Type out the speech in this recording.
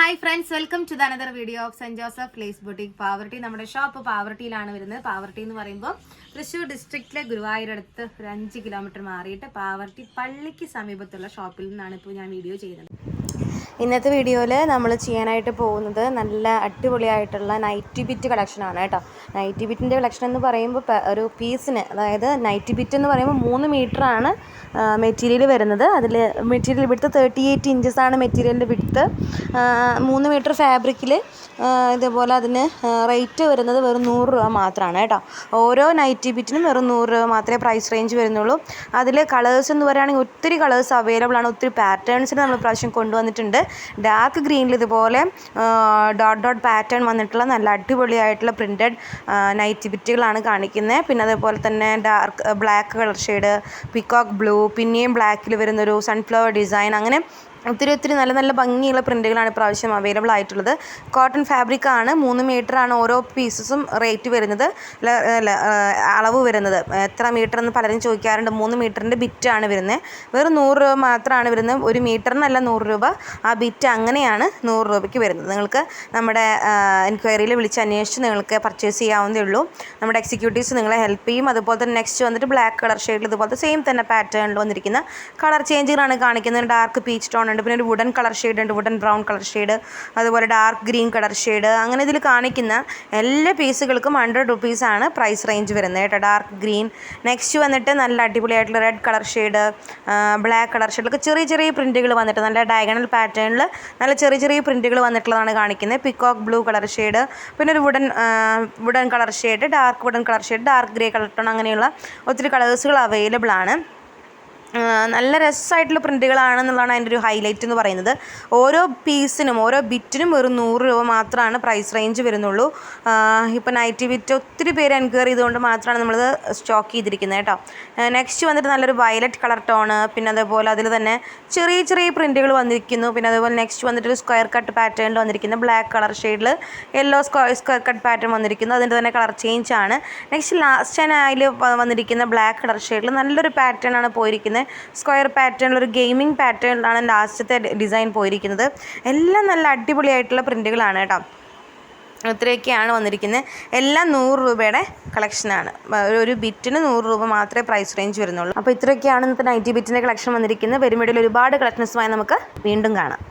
Hi friends, welcome to the another video of Saint Joseph lace boutique Pavaratty. നമ്മുടെ shop പാവർട്ടിയിലാണ് വരുന്നത്. പാവർട്ടി എന്ന് പറയുമ്പോൾ തൃശ്ശൂർ ഡിസ്ട്രിക്റ്റിലെ ഗുരുവായൂരടുത്ത് ഒരു 5 കിലോമീറ്റർ മാറിയിട്ട് പാവർട്ടി പള്ളിക്ക് സമീപത്തുള്ള ഷോപ്പിൽ നിന്നാണ് ഇപ്പോൾ ഞാൻ വീഡിയോ ചെയ്യുന്നത്. ഇന്നത്തെ വീഡിയോയിൽ നമ്മൾ ചെയ്യാനായിട്ട് പോകുന്നത് നല്ല അടിപൊളിയായിട്ടുള്ള നൈറ്റി ബിറ്റ് കളക്ഷനാണ് കേട്ടോ. നൈറ്റി ബിറ്റിൻ്റെ കളക്ഷൻ എന്ന് പറയുമ്പോൾ ഒരു പീസിന്, അതായത് നൈറ്റി ബിറ്റ് എന്ന് പറയുമ്പോൾ 3 മീറ്ററാണ് മെറ്റീരിയൽ വരുന്നത്. അതിൽ മെറ്റീരിയൽ വിഡ്ത്ത് 38 ഇഞ്ചസാണ് മെറ്റീരിയലിൻ്റെ വിഡ്ത്ത്. 3 മീറ്റർ ഫാബ്രിക്കിൽ ഇതേപോലെ അതിന് റേറ്റ് വരുന്നത് വെറും 100 രൂപ മാത്രമാണ് കേട്ടോ. ഓരോ നൈറ്റി ബിറ്റിനും വെറും 100 രൂപ മാത്രമേ പ്രൈസ് റേഞ്ച് വരുന്നുള്ളൂ. അതിൽ കളേഴ്സ് എന്ന് പറയുകയാണെങ്കിൽ ഒത്തിരി കളേഴ്സ് അവൈലബിൾ ആണ്. ഒത്തിരി പാറ്റേൺസിന് നമ്മൾ പ്രാവശ്യം കൊണ്ടുവന്നിട്ടുണ്ട്. ഡാർക്ക് ഗ്രീനിൽ ഇതുപോലെ ഡോട്ട് പാറ്റേൺ വന്നിട്ടുള്ള നല്ല അടിപൊളിയായിട്ടുള്ള പ്രിൻറ്റഡ് നൈറ്റി ബിറ്റുകളാണ് കാണിക്കുന്നത്. പിന്നെ അതേപോലെ തന്നെ dark black colour shade, peacock blue, പിന്നെയും ബ്ലാക്കിൽ വരുന്നൊരു സൺഫ്ലവർ ഡിസൈൻ, അങ്ങനെ ഒത്തിരി നല്ല നല്ല ഭംഗിയുള്ള പ്രിൻറ്റുകളാണ് ഇപ്രാവശ്യം അവൈലബിൾ ആയിട്ടുള്ളത്. കോട്ടൺ ഫാബ്രിക് ആണ്. 3 മീറ്ററാണ് ഓരോ പീസസും റേറ്റ് വരുന്നത്, അളവ് വരുന്നത്. എത്ര മീറ്റർ എന്ന് പലരും ചോദിക്കാറുണ്ട്. 3 മീറ്ററിൻ്റെ ബിറ്റാണ് വരുന്നത്. വെറും 100 രൂപ മാത്രമാണ് വരുന്നത്. ഒരു മീറ്ററിനല്ല 100 രൂപ, ആ ബിറ്റ് അങ്ങനെയാണ് 100 രൂപയ്ക്ക് വരുന്നത്. നിങ്ങൾക്ക് നമ്മുടെ എൻക്വയറിയിൽ വിളിച്ച് അന്വേഷിച്ച് നിങ്ങൾക്ക് പർച്ചേസ് ചെയ്യാവുന്നതേ ഉള്ളൂ. നമ്മുടെ എക്സിക്യൂട്ടീവ്സ് നിങ്ങളെ ഹെൽപ്പ് ചെയ്യും. അതുപോലെ തന്നെ നെക്സ്റ്റ് വന്നിട്ട് ബ്ലാക്ക് കളർ ഷെയ്ഡിൽ ഇതുപോലത്തെ സെയിം തന്നെ പാറ്റേണിൽ വന്നിരിക്കുന്ന കളർ ചേഞ്ചുകളാണ് കാണിക്കുന്നത്. ഡാർക്ക് പീച്ച് ടോൺ, പിന്നെ ഒരു വുഡൻ കളർ ഷെയ്ഡ് ഉണ്ട്, വുഡൻ ബ്രൗൺ കളർ ഷെയ്ഡ്, അതുപോലെ ഡാർക്ക് ഗ്രീൻ കളർ ഷെയ്ഡ്. അങ്ങനെ ഇതിൽ കാണിക്കുന്ന എല്ലാ പീസുകൾക്കും 100 റുപ്പീസാണ് പ്രൈസ് റേഞ്ച് വരുന്നത് കേട്ടോ. Dark green. നെക്സ്റ്റ് വന്നിട്ട് നല്ല അടിപൊളിയായിട്ടുള്ള red colour shade, black colour ഷെയ്ഡിലൊക്കെ ചെറിയ പ്രിൻറ്റുകൾ വന്നിട്ട് നല്ല ഡയഗണൽ പാറ്റേണിൽ നല്ല ചെറിയ പ്രിൻറ്റുകൾ വന്നിട്ടുള്ളതാണ് കാണിക്കുന്നത്. പിക്കോക്ക് ബ്ലൂ കളർ ഷെയ്ഡ്, പിന്നെ ഒരു wooden colour shade, dark wooden colour shade, dark grey colour tone, അങ്ങനെയുള്ള ഒത്തിരി കളേഴ്സുകൾ അവൈലബിൾ ആണ്. നല്ല രസമായിട്ടുള്ള പ്രിൻറ്റുകളാണെന്നുള്ളതാണ് അതിൻ്റെ ഒരു ഹൈലൈറ്റ് എന്ന് പറയുന്നത്. ഓരോ പീസിനും ഓരോ ബിറ്റിനും വെറും 100 രൂപ മാത്രമാണ് പ്രൈസ് റേഞ്ച് വരുന്നുള്ളൂ. ഇപ്പോൾ നൈറ്റി ബിറ്റ് ഒത്തിരി പേര് എൻക്വയറി ചെയ്തുകൊണ്ട് മാത്രമാണ് നമ്മളിത് സ്റ്റോക്ക് ചെയ്തിരിക്കുന്നത് കേട്ടോ. നെക്സ്റ്റ് വന്നിട്ട് നല്ലൊരു വയലറ്റ് കളർ ടോണ്, പിന്നെ അതേപോലെ അതിൽ തന്നെ ചെറിയ പ്രിൻറ്റുകൾ വന്നിരിക്കുന്നു. പിന്നെ അതേപോലെ നെക്സ്റ്റ് വന്നിട്ടൊരു സ്ക്വയർ കട്ട് പാറ്റേണിൽ വന്നിരിക്കുന്ന ബ്ലാക്ക് കളർ ഷെയ്ഡിൽ യെല്ലോ സ്ക്വയർ കട്ട് പാറ്റേൺ വന്നിരിക്കുന്നു. അതിൻ്റെ തന്നെ കളർ ചേഞ്ച് ആണ്. നെക്സ്റ്റ് ലാസ്റ്റ് അതിൽ വന്നിരിക്കുന്ന ബ്ലാക്ക് കളർ ഷെയ്ഡിൽ നല്ലൊരു പാറ്റേൺ ആണ് പോയിരിക്കുന്നത്. സ്ക്വയർ പാറ്റേണിലൊരു ഗെയിമിംഗ് പാറ്റേണിലാണ് ലാസ്റ്റത്തെ ഡിസൈൻ പോയിരിക്കുന്നത്. എല്ലാം നല്ല അടിപൊളിയായിട്ടുള്ള പ്രിൻറ്റുകളാണ് കേട്ടോ. ഇത്രയൊക്കെയാണ് വന്നിരിക്കുന്നത്. എല്ലാം 100 രൂപയുടെ കളക്ഷനാണ്. ഒരു ബിറ്റിന് 100 രൂപ മാത്രമേ പ്രൈസ് റേഞ്ച് വരുന്നുള്ളൂ. അപ്പോൾ ഇത്രയൊക്കെയാണ് ഇന്നത്തെ നൈറ്റി ബിറ്റിൻ്റെ കളക്ഷൻ വന്നിരിക്കുന്നത്. വരും വീഡിയോയിൽ ഒരുപാട് കളക്ഷൻസുമായി നമുക്ക് വീണ്ടും കാണാം.